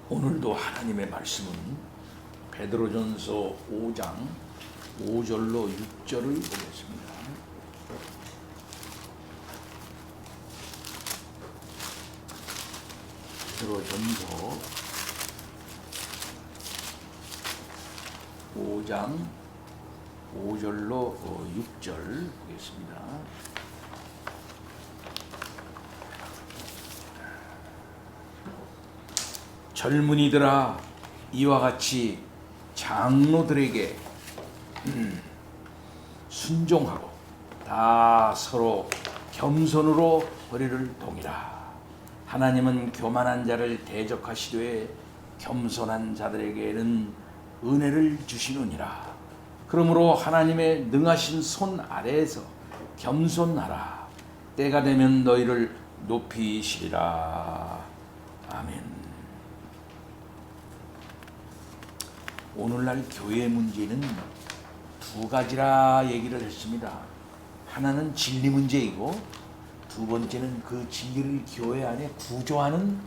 오늘도 하나님의 말씀은 베드로전서 5장 5절로 6절을 보겠습니다. 베드로전서 5장 5절로 6절 보겠습니다. 젊은이들아, 이와 같이 장로들에게 순종하고 다 서로 겸손으로 허리를 동이라. 하나님은 교만한 자를 대적하시되 겸손한 자들에게는 은혜를 주시느니라. 그러므로 하나님의 능하신 손 아래에서 겸손하라. 때가 되면 너희를 높이시리라. 아멘. 오늘날 교회 문제는 두 가지라 얘기를 했습니다. 하나는 진리 문제이고 두 번째는 그 진리를 교회 안에 구조하는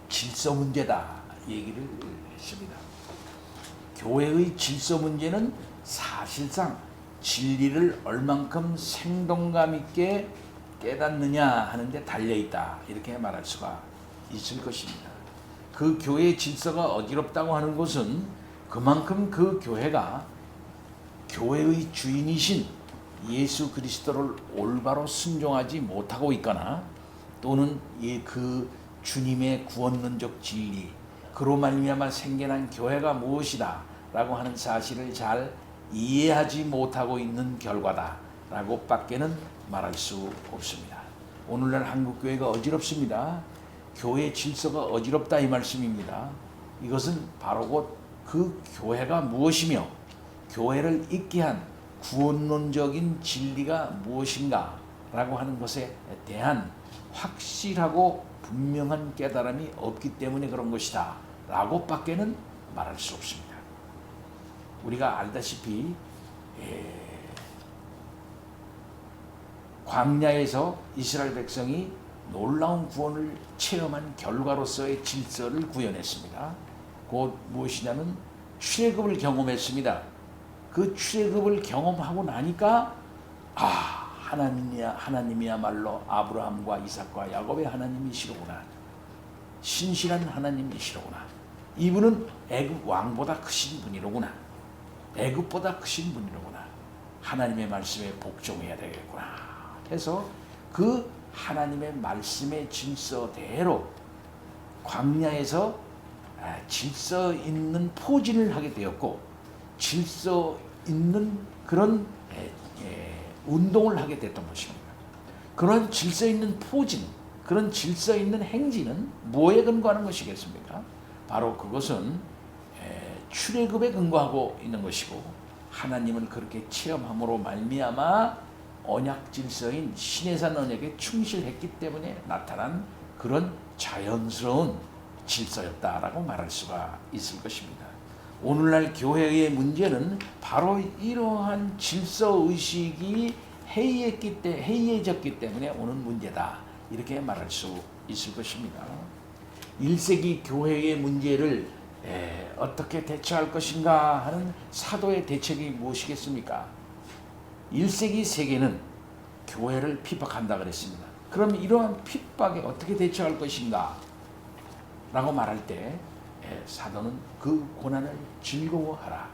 질서 문제다 얘기를 했습니다. 교회의 질서 문제는 사실상 진리를 얼만큼 생동감 있게 깨닫느냐 하는 데 달려있다 이렇게 말할 수가 있을 것입니다. 그 교회의 질서가 어지럽다고 하는 것은 그만큼 그 교회가 교회의 주인이신 예수 그리스도를 올바로 순종하지 못하고 있거나 또는 그 주님의 구원론적 진리 그로 말미암아 생겨난 교회가 무엇이다 라고 하는 사실을 잘 이해하지 못하고 있는 결과다 라고 밖에는 말할 수 없습니다. 오늘날 한국교회가 어지럽습니다. 교회 질서가 어지럽다 이 말씀입니다. 이것은 바로 곧 그 교회가 무엇이며 교회를 있게 한 구원론적인 진리가 무엇인가 라고 하는 것에 대한 확실하고 분명한 깨달음이 없기 때문에 그런 것이다 라고 밖에는 말할 수 없습니다. 우리가 알다시피 광야에서 이스라엘 백성이 놀라운 구원을 체험한 결과로서의 질서를 구현했습니다. 곧 무엇이냐면 출애굽을 경험했습니다. 그 출애굽을 경험하고 나니까 하나님이야말로 아브라함과 이삭과 야곱의 하나님이시로구나. 신실한 하나님이시로구나. 이분은 애굽 왕보다 크신 분이로구나. 애굽보다 크신 분이로구나. 하나님의 말씀에 복종해야 되겠구나 해서 그 하나님의 말씀의 질서대로 광야에서 질서 있는 포진을 하게 되었고 질서 있는 그런 운동을 하게 됐던 것입니다. 그런 질서 있는 포진, 그런 질서 있는 행진은 뭐에 근거하는 것이겠습니까? 바로 그것은 출애굽에 근거하고 있는 것이고 하나님을 그렇게 체험함으로 말미암아 언약 질서인 시내산 언약에 충실했기 때문에 나타난 그런 자연스러운 질서였다라고 말할 수가 있을 것입니다. 오늘날 교회의 문제는 바로 이러한 질서의식이 해이해졌기 때문에 오는 문제다 이렇게 말할 수 있을 것입니다. 1세기 교회의 문제를 어떻게 대처할 것인가 하는 사도의 대책이 무엇이겠습니까? 1세기 세계는 교회를 핍박한다 그랬습니다. 그럼 이러한 핍박에 어떻게 대처할 것인가? 라고 말할 때 사도는 그 고난을 즐거워하라.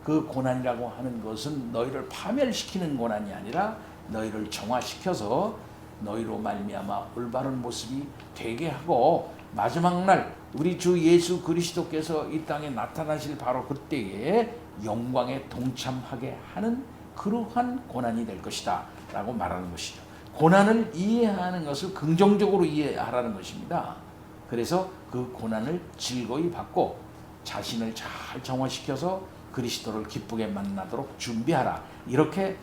그 고난이라고 하는 것은 너희를 파멸시키는 고난이 아니라 너희를 정화시켜서 너희로 말미암아 올바른 모습이 되게 하고 마지막 날 우리 주 예수 그리스도께서 이 땅에 나타나실 바로 그때에 영광에 동참하게 하는 그러한 고난이 될 것이다 라고 말하는 것이죠. 고난을 이해하는 것을 긍정적으로 이해하라는 것입니다. 그래서 그 고난을 즐거이 받고 자신을 잘 정화시켜서 그리스도를 기쁘게 만나도록 준비하라 이렇게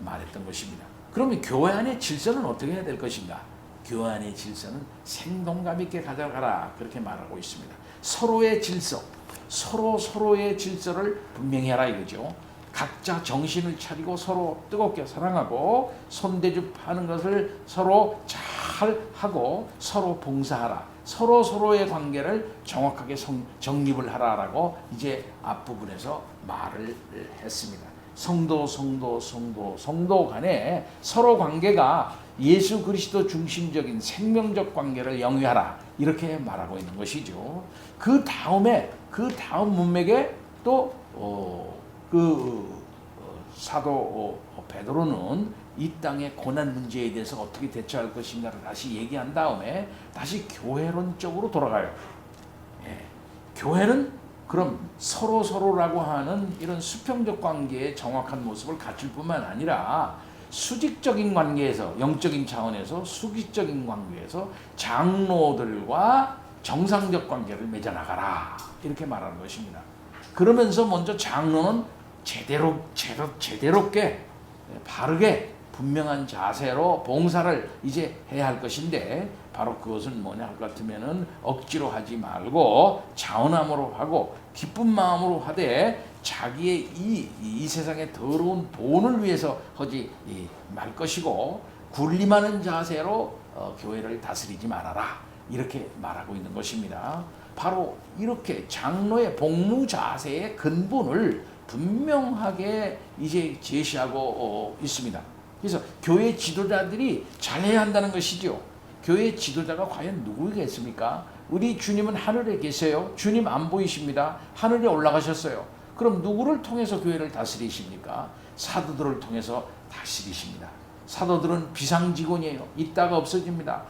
말했던 것입니다. 그러면 교회 안의 질서는 어떻게 해야 될 것인가? 교회 안의 질서는 생동감 있게 가져가라 그렇게 말하고 있습니다. 서로의 질서, 서로의 질서를 분명히 하라 이거죠. 각자 정신을 차리고 서로 뜨겁게 사랑하고 손대접하는 것을 서로 잘 하고 서로 봉사하라. 서로의 관계를 정확하게 정립을 하라라고 이제 앞부분에서 말을 했습니다. 성도 간에 서로 관계가 예수 그리스도 중심적인 생명적 관계를 영위하라 이렇게 말하고 있는 것이죠. 그 다음 문맥에 또 사도 베드로는 이 땅의 고난 문제에 대해서 어떻게 대처할 것인가를 다시 얘기한 다음에 다시 교회론적으로 돌아가요. 예. 교회는 그럼 서로라고 하는 이런 수평적 관계의 정확한 모습을 갖출 뿐만 아니라 수직적인 관계에서, 영적인 차원에서 수직적인 관계에서 장로들과 정상적 관계를 맺어나가라 이렇게 말하는 것입니다. 그러면서 먼저 장로는 제대롭게 바르게 분명한 자세로 봉사를 이제 해야 할 것인데, 바로 그것은 뭐냐 할 것 같으면은 억지로 하지 말고 자원함으로 하고 기쁜 마음으로 하되 자기의 이 세상의 더러운 돈을 위해서 하지 말 것이고, 군림하는 자세로 교회를 다스리지 말아라 이렇게 말하고 있는 것입니다. 바로 이렇게 장로의 복무 자세의 근본을 분명하게 이제 제시하고 있습니다. 그래서 교회 지도자들이 잘해야 한다는 것이죠. 교회 지도자가 과연 누구겠습니까? 우리 주님은 하늘에 계세요. 주님 안 보이십니다. 하늘에 올라가셨어요. 그럼 누구를 통해서 교회를 다스리십니까? 사도들을 통해서 다스리십니다. 사도들은 비상직원이에요. 있다가 없어집니다.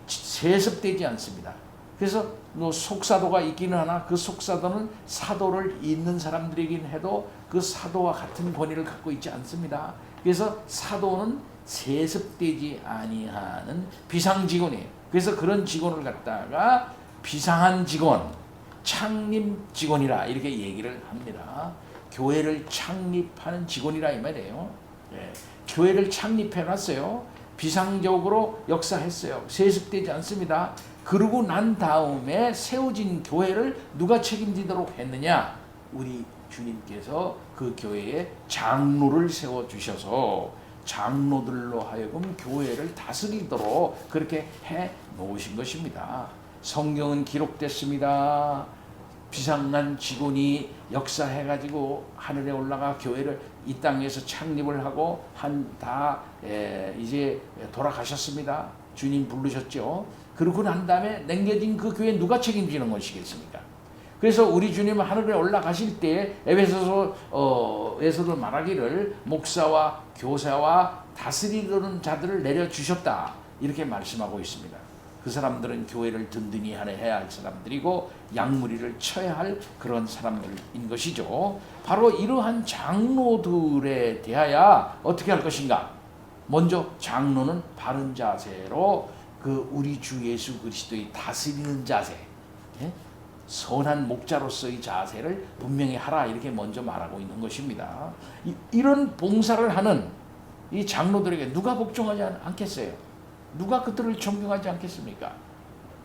세습되지 않습니다. 그래서 속사도가 있기는 하나 그 속사도는 사도를 잇는 사람들이긴 해도 그 사도와 같은 권위를 갖고 있지 않습니다. 그래서 사도는 세습되지 아니하는 비상직원이에요. 그래서 그런 직원을 갖다가 비상한 직원, 창립 직원이라 이렇게 얘기를 합니다. 교회를 창립하는 직원이라 이 말이에요. 예. 교회를 창립해놨어요. 비상적으로 역사했어요. 세습되지 않습니다. 그러고 난 다음에 세워진 교회를 누가 책임지도록 했느냐? 우리 주님께서 그 교회에 장로를 세워주셔서 장로들로 하여금 교회를 다스리도록 그렇게 해 놓으신 것입니다. 성경은 기록됐습니다. 비상난 직원이 역사해가지고 하늘에 올라가 교회를 이 땅에서 창립을 하고 이제 돌아가셨습니다. 주님 부르셨죠. 그러고 난 다음에 남겨진 그 교회 누가 책임지는 것이겠습니까? 그래서 우리 주님은 하늘에 올라가실 때 에베소서에서도 말하기를 목사와 교사와 다스리는 자들을 내려주셨다 이렇게 말씀하고 있습니다. 그 사람들은 교회를 든든히 해야 할 사람들이고 양무리를 쳐야 할 그런 사람들인 것이죠. 바로 이러한 장로들에 대하여 어떻게 할 것인가? 먼저 장로는 바른 자세로 그 우리 주 예수 그리스도의 다스리는 자세, 선한 목자로서의 자세를 분명히 하라 이렇게 먼저 말하고 있는 것입니다. 이런 봉사를 하는 이 장로들에게 누가 복종하지 않겠어요? 누가 그들을 존경하지 않겠습니까?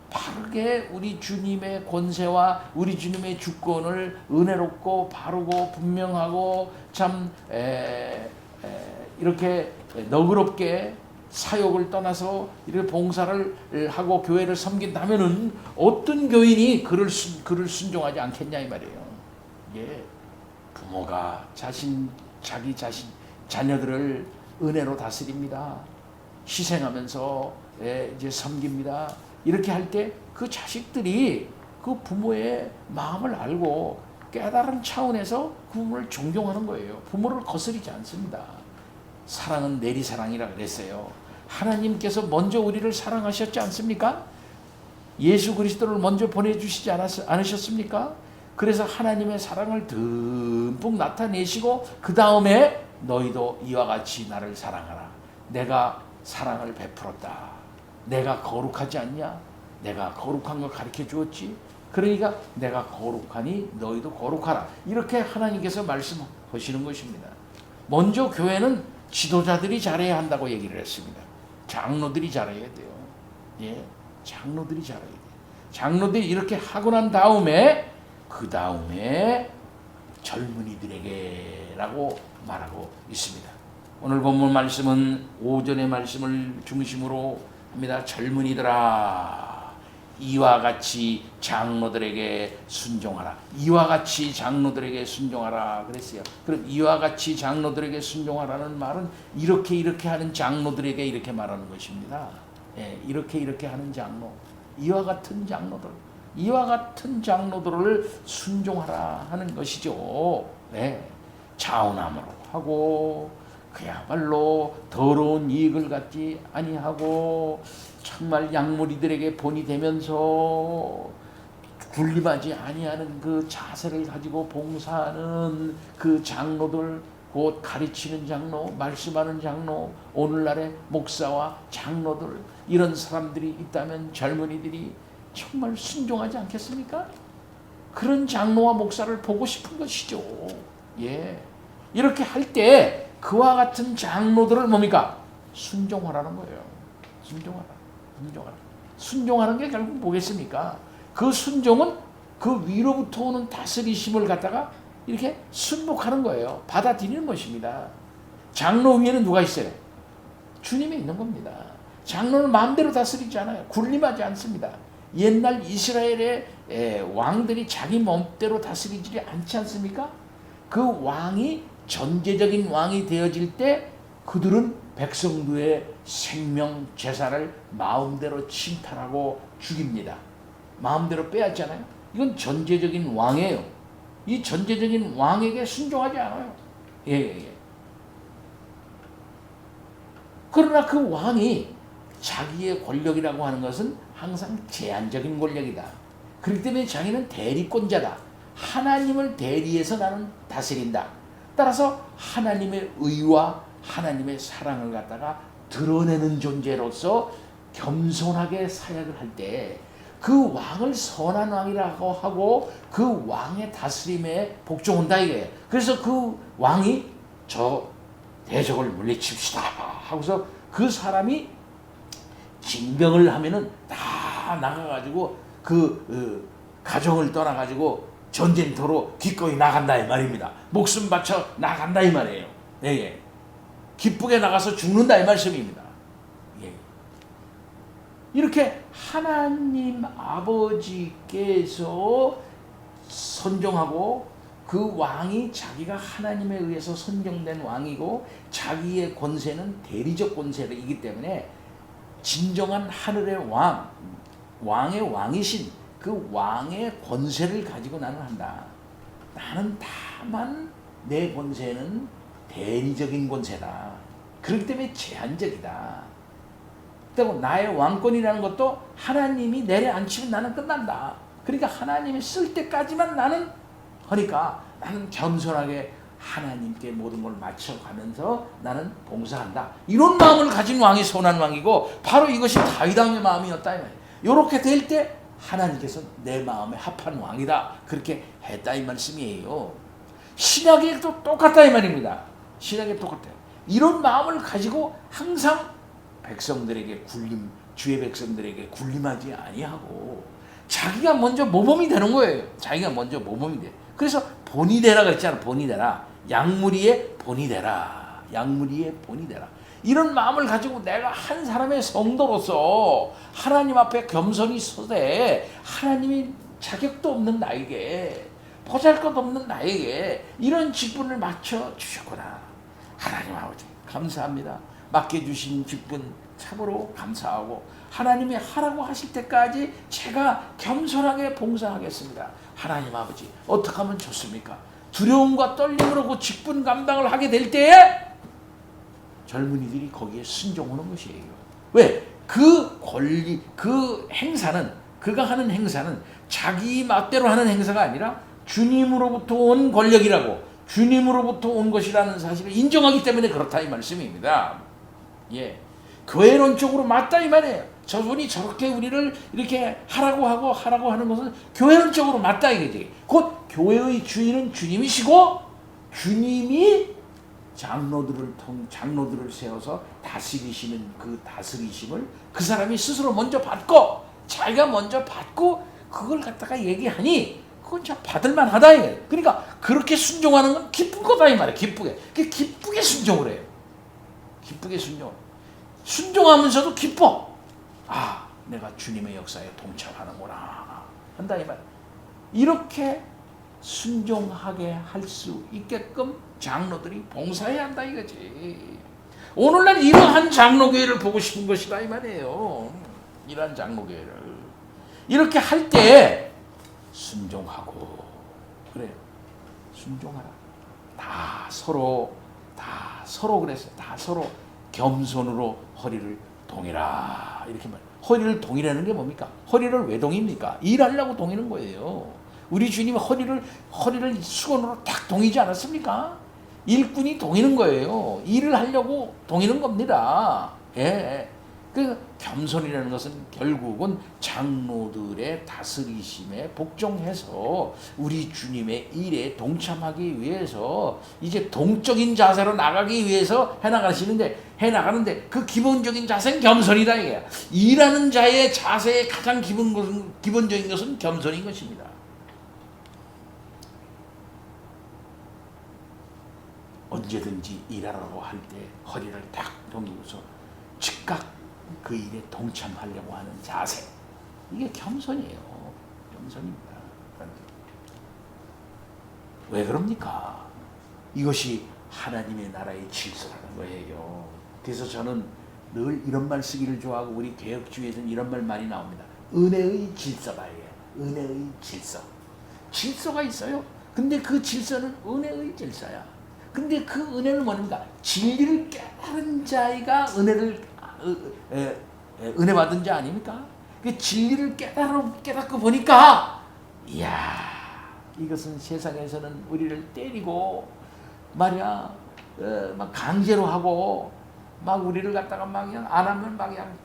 바르게 우리 주님의 권세와 우리 주님의 주권을 은혜롭고 바르고 분명하고 참 이렇게 너그럽게 사역을 떠나서 이렇게 봉사를 하고 교회를 섬긴다면은 어떤 교인이 그를 순종하지 않겠냐 이 말이에요. 예. 부모가 자기 자녀들을 은혜로 다스립니다. 희생하면서 이제 섬깁니다. 이렇게 할 때 그 자식들이 그 부모의 마음을 알고 깨달은 차원에서 그 부모를 존경하는 거예요. 부모를 거스르지 않습니다. 사랑은 내리사랑이라 그랬어요. 하나님께서 먼저 우리를 사랑하셨지 않습니까? 예수 그리스도를 먼저 보내주시지 않으셨습니까? 그래서 하나님의 사랑을 듬뿍 나타내시고 그 다음에 너희도 이와 같이 나를 사랑하라. 내가 사랑을 베풀었다. 내가 거룩하지 않냐? 내가 거룩한 걸 가르쳐 주었지. 그러니까 내가 거룩하니 너희도 거룩하라. 이렇게 하나님께서 말씀하시는 것입니다. 먼저 교회는 지도자들이 잘해야 한다고 얘기를 했습니다. 장로들이 잘해야 돼요. 예, 장로들이 잘해야 돼요. 장로들이 이렇게 하고 난 다음에 그 다음에 젊은이들에게라고 말하고 있습니다. 오늘 본문 말씀은 오전의 말씀을 중심으로 합니다. 젊은이들아, 이와 같이 장로들에게 순종하라. 이와 같이 장로들에게 순종하라 그랬어요. 그럼 이와 같이 장로들에게 순종하라는 말은 이렇게 하는 장로들에게 이렇게 말하는 것입니다. 예, 이렇게 하는 장로, 이와 같은 장로들, 이와 같은 장로들을 순종하라 하는 것이죠. 네, 자원함으로 하고 그야말로 더러운 이익을 갖지 아니하고 정말 양무리들에게 본이 되면서 군림하지 아니하는 그 자세를 가지고 봉사하는 그 장로들, 곧 가르치는 장로, 말씀하는 장로, 오늘날의 목사와 장로들, 이런 사람들이 있다면 젊은이들이 정말 순종하지 않겠습니까? 그런 장로와 목사를 보고 싶은 것이죠. 예, 이렇게 할 때 그와 같은 장로들을 뭡니까? 순종하라는 거예요. 순종하는 게 결국 뭐겠습니까? 그 순종은 그 위로부터 오는 다스리심을 갖다가 이렇게 순복하는 거예요. 받아들이는 것입니다. 장로 위에는 누가 있어요? 주님이 있는 겁니다. 장로는 마음대로 다스리지 않아요. 군림하지 않습니다. 옛날 이스라엘의 왕들이 자기 멋대로 다스리지 않지 않습니까? 그 왕이 전제적인 왕이 되어질 때 그들은 백성들의 생명 재산을 마음대로 침탈하고 죽입니다. 마음대로 빼앗잖아요. 이건 전제적인 왕이에요. 이 전제적인 왕에게 순종하지 않아요. 예. 그러나 그 왕이 자기의 권력이라고 하는 것은 항상 제한적인 권력이다. 그렇기 때문에 자기는 대리권자다. 하나님을 대리해서 나는 다스린다. 따라서 하나님의 의와 하나님의 사랑을 갖다가 드러내는 존재로서 겸손하게 사역을 할 때 그 왕을 선한 왕이라고 하고 그 왕의 다스림에 복종한다 이게. 그래서 그 왕이 저 대적을 물리칩시다 하고서 그 사람이 징병을 하면은 다 나가가지고 그 가정을 떠나가지고 전쟁터로 기꺼이 나간다 이 말입니다. 목숨 바쳐 나간다 이 말이에요. 예. 기쁘게 나가서 죽는다 이 말씀입니다. 예. 이렇게 하나님 아버지께서 선정하고 그 왕이 자기가 하나님에 의해서 선정된 왕이고 자기의 권세는 대리적 권세이기 때문에 진정한 하늘의 왕, 왕의 왕이신 그 왕의 권세를 가지고 나는 한다. 나는 다만 내 권세는 대리적인 권세다. 그렇기 때문에 제한적이다. 그리고 나의 왕권이라는 것도 하나님이 내려앉히면 나는 끝난다. 그러니까 하나님이 쓸 때까지만 나는 하니까 나는 겸손하게 하나님께 모든 걸 맞춰가면서 나는 봉사한다. 이런 마음을 가진 왕이 선한 왕이고 바로 이것이 다윗 왕의 마음이었다. 이렇게 될 때 하나님께서 내 마음에 합한 왕이다. 그렇게 했다 이 말씀이에요. 신약에도 똑같다 이 말입니다. 신약에 똑같아요. 이런 마음을 가지고 항상 백성들에게 주의 백성들에게 군림하지 아니하고 자기가 먼저 모범이 되는 거예요. 자기가 먼저 모범이 돼. 그래서 본이 되라가 있잖아. 본이 되라. 양무리의 본이 되라. 양무리의 본이 되라. 이런 마음을 가지고 내가 한 사람의 성도로서 하나님 앞에 겸손히 서되 하나님이 자격도 없는 나에게 보잘것없는 나에게 이런 직분을 맡겨 주셨구나. 하나님 아버지 감사합니다. 맡겨주신 직분 참으로 감사하고 하나님이 하라고 하실 때까지 제가 겸손하게 봉사하겠습니다. 하나님 아버지 어떻게 하면 좋습니까? 두려움과 떨림으로 그 직분 감당을 하게 될 때에 젊은이들이 거기에 순종하는 것이에요. 왜? 그 권리, 그 행사는 그가 하는 행사는 자기 멋대로 하는 행사가 아니라 주님으로부터 온 권력이라고 주님으로부터 온 것이라는 사실을 인정하기 때문에 그렇다 이 말씀입니다. 예, 교회론적으로 맞다 이 말이에요. 저분이 저렇게 우리를 이렇게 하라고 하는 것은 교회론적으로 맞다 이거지. 곧 교회의 주인은 주님이시고 주님이 장로들을 세워서 다스리시는 그 다스리심을 그 사람이 스스로 먼저 받고 자기가 먼저 받고 그걸 갖다가 얘기하니 그건 참 받을만 하다 이거예요. 그러니까 그렇게 순종하는 건 기쁜 거다 이 말이에요. 기쁘게 순종을 해요. 기쁘게 순종하면서도 기뻐. 아, 내가 주님의 역사에 동참하는구나 한다 이 말. 이렇게 순종하게 할 수 있게끔 장로들이 봉사해야 한다 이거지. 오늘날 이러한 장로교회를 보고 싶은 것이다 이 말이에요. 이러한 장로교회를 이렇게 할 때 순종하고 그래 순종하라. 다 서로 그랬어요. 다 서로 겸손으로 허리를 동이라 이렇게 말. 허리를 동이라는 게 뭡니까? 허리를 왜 동입니까? 일하려고 동이는 거예요. 우리 주님이 허리를 수건으로 딱 동이지 않았습니까? 일꾼이 동이는 거예요. 일을 하려고 동이는 겁니다. 예. 그 겸손이라는 것은 결국은 장로들의 다스리심에 복종해서 우리 주님의 일에 동참하기 위해서 이제 동적인 자세로 나가기 위해서 해나가는데 그 기본적인 자세는 겸손이다 이거야. 일하는 자의 자세의 가장 기본적인 것은 겸손인 것입니다. 언제든지 일하라고 할 때 허리를 딱 동이고서 즉각 그 일에 동참하려고 하는 자세, 이게 겸손이에요. 겸손입니다. 왜 그럽니까? 이것이 하나님의 나라의 질서라는 거예요. 그래서 저는 늘 이런 말 쓰기를 좋아하고 우리 개혁주의에서는 이런 말 많이 나옵니다. 은혜의 질서가 이에요. 은혜의 질서. 질서가 있어요. 근데 그 질서는 은혜의 질서야. 근데 그 은혜는 뭡니까? 진리를 깨달은 자가 은혜 받은 자 아닙니까? 그 진리를 깨닫고 보니까 이야 이것은 세상에서는 우리를 때리고 말이야 막 강제로 하고 막 우리를 갖다가 막 그냥 안 하면 막 그냥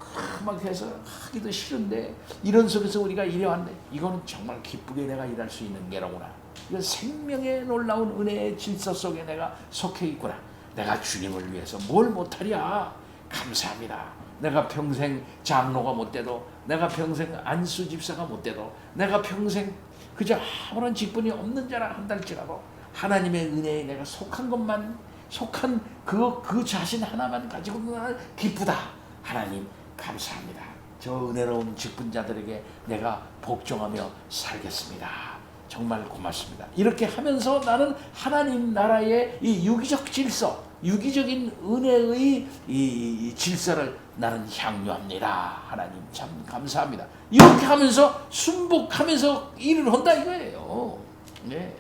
막 해서 하기도 싫은데 이런 속에서 우리가 일해왔는데 이거는 정말 기쁘게 내가 일할 수 있는 게로구나. 이건 생명의 놀라운 은혜의 질서 속에 내가 속해 있구나. 내가 주님을 위해서 뭘 못하랴. 감사합니다. 내가 평생 장로가 못 돼도 내가 평생 안수 집사가 못 돼도 내가 평생 그저 아무런 직분이 없는 자라 한달지라도 하나님의 은혜에 내가 속한 그 자신 하나만 가지고 기쁘다. 하나님 감사합니다. 저 은혜로운 직분자들에게 내가 복종하며 살겠습니다. 정말 고맙습니다. 이렇게 하면서 나는 하나님 나라의 이 유기적 질서, 유기적인 은혜의 이 질서를 나는 향유합니다. 하나님 참 감사합니다. 이렇게 하면서 순복하면서 일을 한다 이거예요. 네.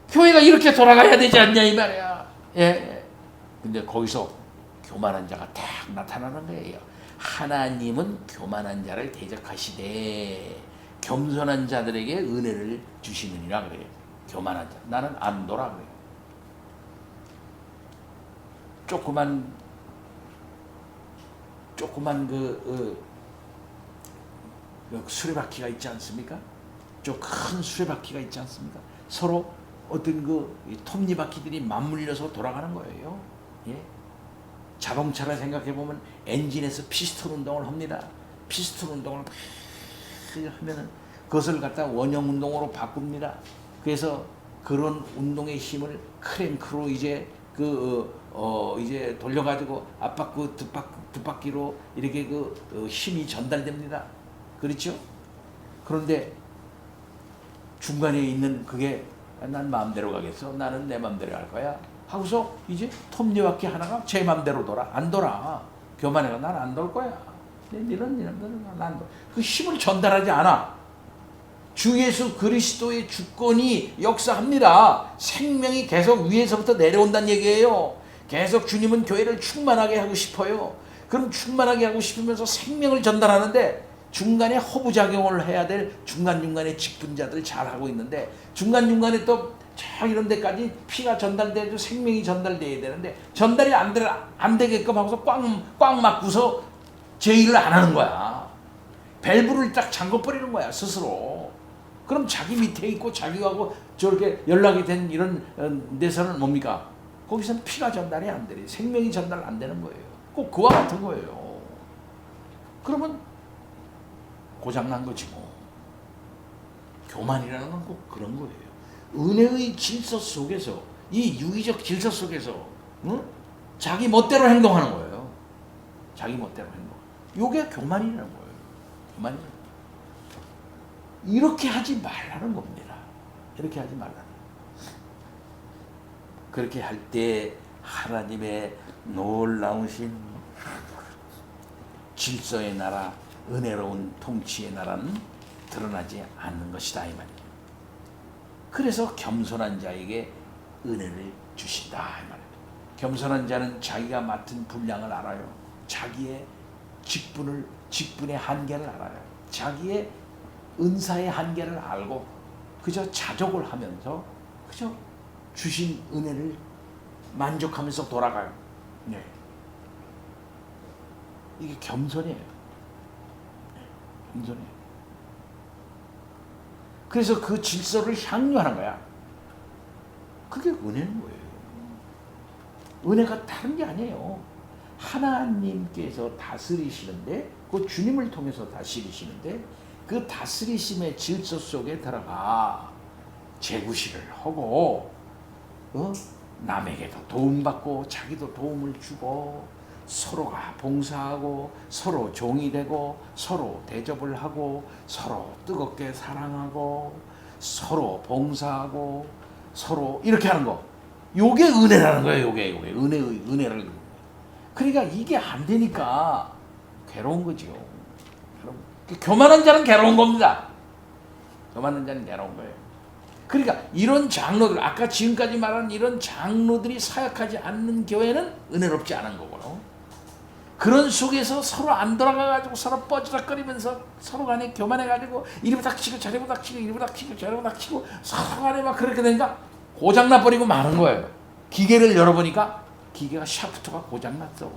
교회가 이렇게 돌아가야 되지 않냐 이 말이야. 예. 근데 거기서 교만한 자가 딱 나타나는 거예요. 하나님은 교만한 자를 대적하시되 겸손한 자들에게 은혜를 주시느니라 그래요. 교만한 자. 나는 안도라 그래요. 조그만 그 수레바퀴가 있지 않습니까? 좀 큰 수레바퀴가 있지 않습니까? 서로 어떤 그 톱니바퀴들이 맞물려서 돌아가는 거예요. 예? 자동차를 생각해 보면 엔진에서 피스톤 운동을 합니다. 피스톤 운동을 하면은 그것을 갖다 원형 운동으로 바꿉니다. 그래서 그런 운동의 힘을 크랭크로 이제 이제 돌려가지고 앞바퀴 뒷바퀴로 이렇게 힘이 전달됩니다. 그렇죠? 그런데 중간에 있는 그게 난 마음대로 가겠어. 나는 내 마음대로 할 거야. 하고서 이제 톱니바퀴 하나가 제 마음대로 돌아. 안 돌아. 교만해가 난 안 돌 거야. 난 그 힘을 전달하지 않아. 주 예수 그리스도의 주권이 역사합니다. 생명이 계속 위에서부터 내려온다는 얘기예요. 계속 주님은 교회를 충만하게 하고 싶어요. 그럼 충만하게 하고 싶으면서 생명을 전달하는데 중간에 허브작용을 해야 될 중간중간에 직분자들 잘하고 있는데 중간중간에 또 저 이런 데까지 피가 전달돼도 생명이 전달돼야 되는데 전달이 안 되게끔 하고서 꽉 막고서 제 일을 안 하는 거야. 밸브를 딱 잠궈버리는 거야 스스로. 그럼 자기 밑에 있고 자기하고 저렇게 연락이 된 이런 데서는 뭡니까? 거기서는 피가 전달이 안 되래. 생명이 전달 안 되는 거예요. 꼭 그와 같은 거예요. 그러면 고장난 거지 뭐. 교만이라는 건 꼭 그런 거예요. 은혜의 질서 속에서 이 유기적 질서 속에서 자기 멋대로 행동하는 거예요. 자기 멋대로 행동. 요게 교만이라는 거예요. 교만이. 이렇게 하지 말라는 겁니다. 이렇게 하지 말라는. 그렇게 할 때 하나님의 놀라우신 질서의 나라, 은혜로운 통치의 나라는 드러나지 않는 것이다 이 말이에요. 그래서 겸손한 자에게 은혜를 주신다 이 말이에요. 겸손한 자는 자기가 맡은 분량을 알아요. 자기의 직분의 한계를 알아요. 자기의 은사의 한계를 알고 그저 자족을 하면서 그저 주신 은혜를 만족하면서 돌아가요. 네. 이게 겸손이에요. 네. 겸손이에요. 그래서 그 질서를 향유하는 거야. 그게 은혜인 거예요. 은혜가 다른 게 아니에요. 하나님께서 다스리시는데, 그 주님을 통해서 다스리시는데, 그 다스리심의 질서 속에 들어가 재구실을 하고, 남에게도 도움받고 자기도 도움을 주고 서로가 봉사하고 서로 종이 되고 서로 대접을 하고 서로 뜨겁게 사랑하고 서로 봉사하고 서로 이렇게 하는 거. 요게 은혜라는 거예요. 요게 은혜를. 그러니까 이게 안 되니까 괴로운 거지요. 교만한 자는 괴로운 겁니다. 교만한 자는 괴로운 거예요. 그러니까 이런 장로들, 아까 지금까지 말한 이런 장로들이 사역하지 않는 교회는 은혜롭지 않은 거고요. 그런 속에서 서로 안 돌아가가지고 서로 뻐지락거리면서 서로 간에 교만해가지고 이리 부닥치고 저리 부닥치고 이리 부닥치고 저리 부닥치고 서로 간에 막 그렇게 되니까 고장나버리고 마는 거예요. 기계를 열어보니까 기계가 샤프트가 고장났어.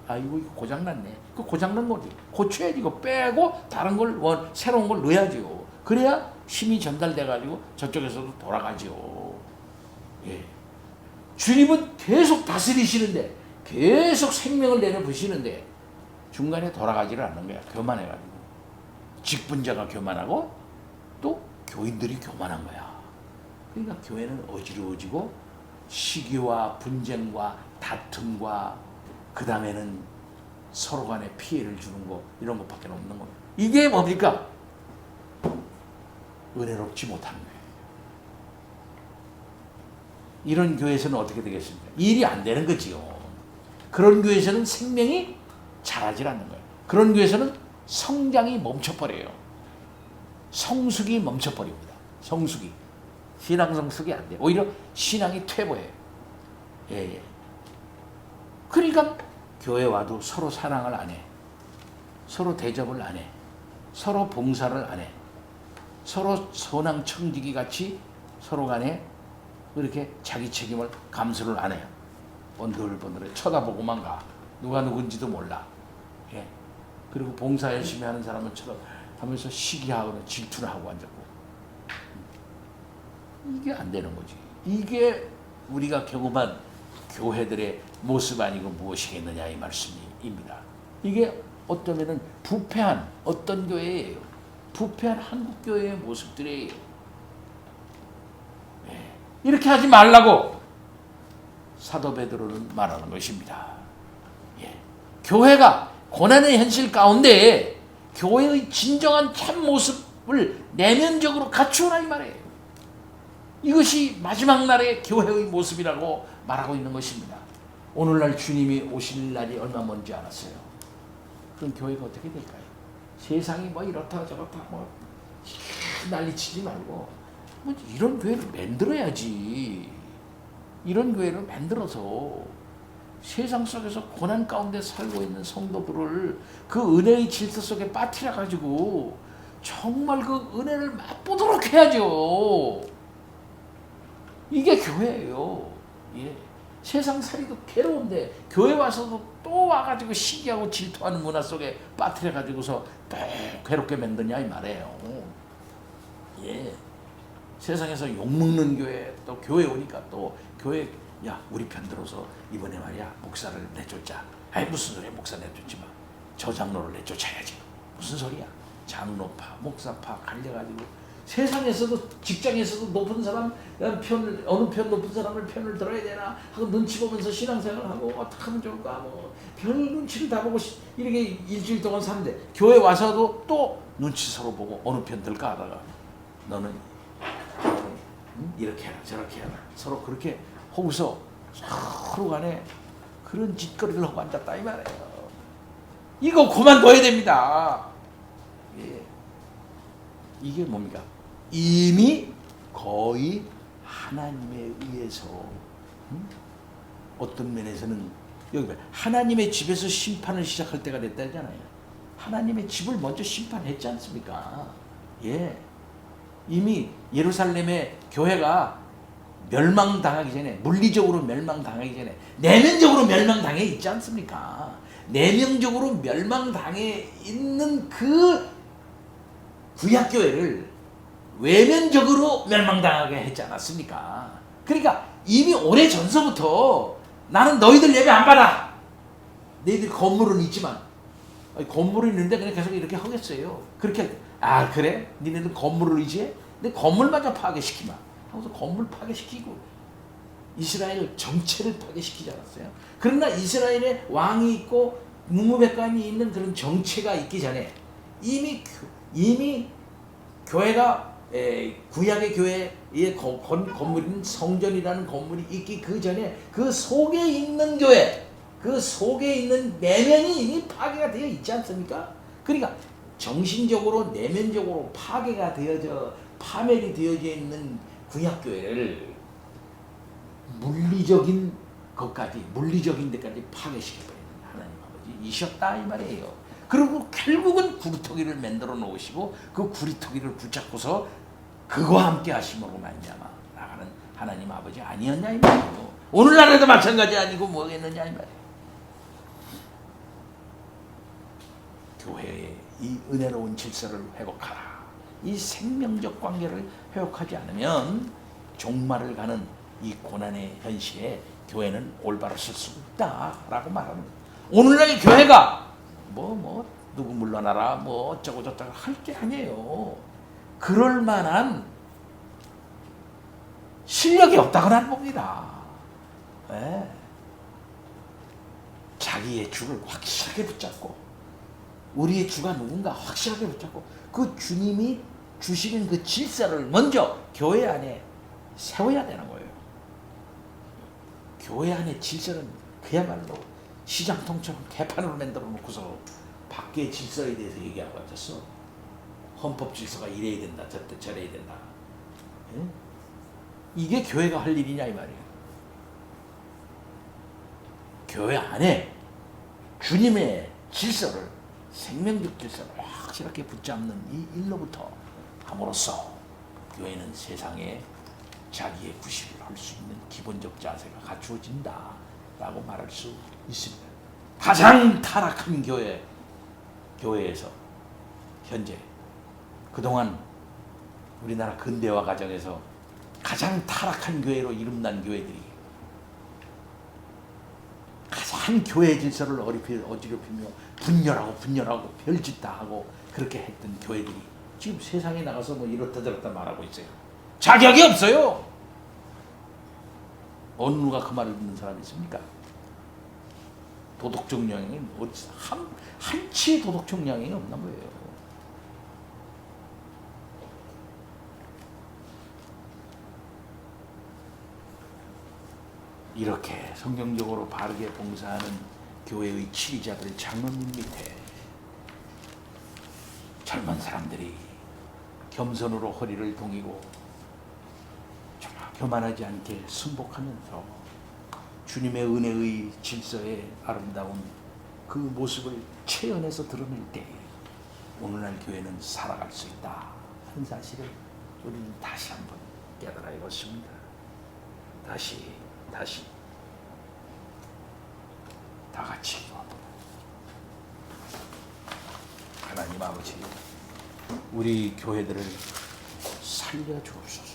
아이고 이거 고장났네. 그 고장난 거지. 고쳐야지. 이거 빼고 다른 걸 새로운 걸 넣어야지요. 그래야 힘이 전달돼가지고 저쪽에서도 돌아가죠. 예. 주님은 계속 다스리시는데 계속 생명을 내려부시는데 중간에 돌아가지를 않는 거야. 교만해가지고. 직분자가 교만하고 또 교인들이 교만한 거야. 그러니까 교회는 어지러워지고 시기와 분쟁과 다툼과 그 다음에는 서로 간에 피해를 주는 거 이런 것밖에 없는 거예요. 이게 뭡니까? 은혜롭지 못한 거예요. 이런 교회에서는 어떻게 되겠습니까? 일이 안 되는 거지요. 그런 교회에서는 생명이 자라질 않는 거예요. 그런 교회에서는 성장이 멈춰버려요. 성숙이 멈춰버립니다. 성숙이. 신앙 성숙이 안 돼요. 오히려 신앙이 퇴보해요. 예. 그러니까 교회 와도 서로 사랑을 안 해. 서로 대접을 안 해. 서로 봉사를 안 해. 서로 선왕 청지기 같이 서로 간에 이렇게 자기 책임을 감수를 안 해요. 번들번들해 쳐다보고만 가. 누가 누군지도 몰라. 예. 그리고 봉사 열심히 하는 사람은 쳐다보면서 시기하거나 질투를 하고 앉았고. 이게 안 되는 거지. 이게 우리가 경험한 교회들의 모습 아니고 무엇이겠느냐 이 말씀입니다. 이게 어쩌면은 부패한 어떤 교회예요. 부패한 한국교회의 모습들이에요. 네. 이렇게 하지 말라고 사도 베드로는 말하는 것입니다. 예. 교회가 고난의 현실 가운데 교회의 진정한 참모습을 내면적으로 갖추라 이 말이에요. 이것이 마지막 날의 교회의 모습이라고 말하고 있는 것입니다. 오늘날 주님이 오실 날이 얼마 먼지 않았어요. 그럼 교회가 어떻게 될까요? 세상이 뭐 이렇다 저렇다 뭐 난리치지 말고 뭐 이런 교회를 만들어야지. 이런 교회를 만들어서 세상 속에서 고난 가운데 살고 있는 성도들을 그 은혜의 질서 속에 빠뜨려 가지고 정말 그 은혜를 맛보도록 해야죠. 이게 교회예요. 예. 세상 살이도 괴로운데 교회 와서도 또 와가지고 시기하고 질투하는 문화 속에 빠뜨려가지고서 또 괴롭게 만드냐 이 말이에요. 예. 세상에서 욕먹는 교회 또 교회 오니까 또 교회 야 우리 편 들어서 이번에 말이야 목사를 내쫓자. 아이 무슨 소리야 목사 내쫓지 마. 저 장로를 내쫓아야지. 무슨 소리야. 장로파 목사파 갈려가지고 세상에서도 직장에서도 높은 사람 편을 어느 편 높은 사람을 편을 들어야 되나 하고 눈치 보면서 신앙생활하고 어떻게 하면 좋을까 별 눈치를 다 보고 이렇게 일주일 동안 사는데 교회 와서도 또 눈치 서로 보고 어느 편 들까 하다가 너는 이렇게 해라 저렇게 해라 서로 그렇게 하고서 서로 간에 그런 짓거리를 하고 앉았다 이 말이에요. 이거 그만둬야 됩니다. 예. 이게 뭡니까? 이미 거의 하나님에 의해서 어떤 면에서는 여기 하나님의 집에서 심판을 시작할 때가 됐다잖아요. 하나님의 집을 먼저 심판했지 않습니까? 예. 이미 예루살렘의 교회가 멸망당하기 전에 물리적으로 멸망당하기 전에 내면적으로 멸망당해 있지 않습니까? 내면적으로 멸망당해 있는 그 구약교회를 외면적으로 멸망당하게 했지 않았습니까? 그러니까 이미 오래전서부터 나는 너희들 예배 안 받아. 너희들 건물은 있지만 건물이 있는데 그냥 계속 이렇게 하겠어요. 그렇게 그래? 니네들 건물을 의지해? 근데 건물마저 파괴시키마 하고서 건물 파괴시키고 이스라엘 전체를 파괴시키지 않았어요. 그러나 이스라엘에 왕이 있고 문무백관이 있는 그런 정체가 있기 전에 이미 교회가 구약의 교회의 건물인 성전이라는 건물이 있기 그 전에 그 속에 있는 교회, 그 속에 있는 내면이 이미 파괴가 되어 있지 않습니까? 그러니까 정신적으로 내면적으로 파괴가 되어져 파멸이 되어져 있는 구약교회를 물리적인 데까지 파괴시켜버리는 하나님 아버지이셨다 이 말이에요. 그리고 결국은 구리토기를 만들어 놓으시고 그 구리토기를 붙잡고서 그와 함께 하심으로 말미암아 나가는 하나님 아버지 아니었냐 이 말이에요. 오늘날에도 마찬가지 아니고 뭐겠느냐 이 말이에요. 교회의 이 은혜로운 질서를 회복하라. 이 생명적 관계를 회복하지 않으면 종말을 가는 이 고난의 현실에 교회는 올바로 설 수 없다라고 말하는 거예요. 오늘날 교회가 누구 물러나라 어쩌고 저쩌고 할 게 아니에요. 그럴 만한 실력이 없다고 난 봅니다. 네. 자기의 주를 확실하게 붙잡고 우리의 주가 누군가 확실하게 붙잡고 그 주님이 주시는 그 질서를 먼저 교회 안에 세워야 되는 거예요. 교회 안의 질서는 그야말로 시장통처럼 개판으로 만들어 놓고서 밖의 질서에 대해서 얘기하고 앉았어. 헌법 질서가 이래야 된다, 저래야 된다. 예? 이게 교회가 할 일이냐 이 말이에요. 교회 안에 주님의 질서를 생명적 질서를 확실하게 붙잡는 이 일로부터 함으로써 교회는 세상에 자기의 구실을 할 수 있는 기본적 자세가 갖추어진다라고 말할 수 있습니다. 가장 타락한 교회에서 현재 그동안 우리나라 근대화 과정에서 가장 타락한 교회로 이름난 교회들이 가장 교회 질서를 어지럽히며 분열하고 별짓 다 하고 그렇게 했던 교회들이 지금 세상에 나가서 이렇다 저렇다 말하고 있어요. 자격이 없어요. 어느 누가 그 말을 듣는 사람이 있습니까? 도덕적 영향이 한치의 도덕적 영향이 없는 거예요. 이렇게 성경적으로 바르게 봉사하는 교회의 치리자들 장로님 밑에 젊은 사람들이 겸손으로 허리를 동이고 교만하지 않게 순복하면서 주님의 은혜의 질서의 아름다운 그 모습을 체현해서 드러낼 때 오늘날 교회는 살아갈 수 있다 하는 사실을 우리는 다시 한번 깨달아야 것입니다. 다시 다 같이 기도합니다. 하나님 아버지, 우리 교회들을 살려주옵소서.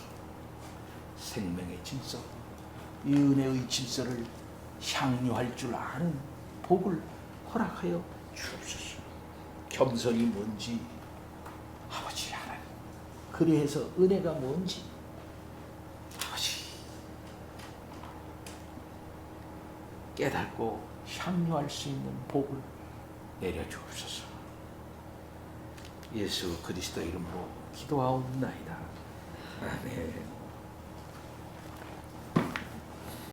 생명의 질서, 이 은혜의 질서를 향유할 줄 아는 복을 허락하여 주옵소서. 겸손이 뭔지 아버지 하나님 그 그래서 은혜가 뭔지 아버지 깨닫고 향유할 수 있는 복을 내려주옵소서. 예수 그리스도 이름으로 기도하옵나이다. 아멘.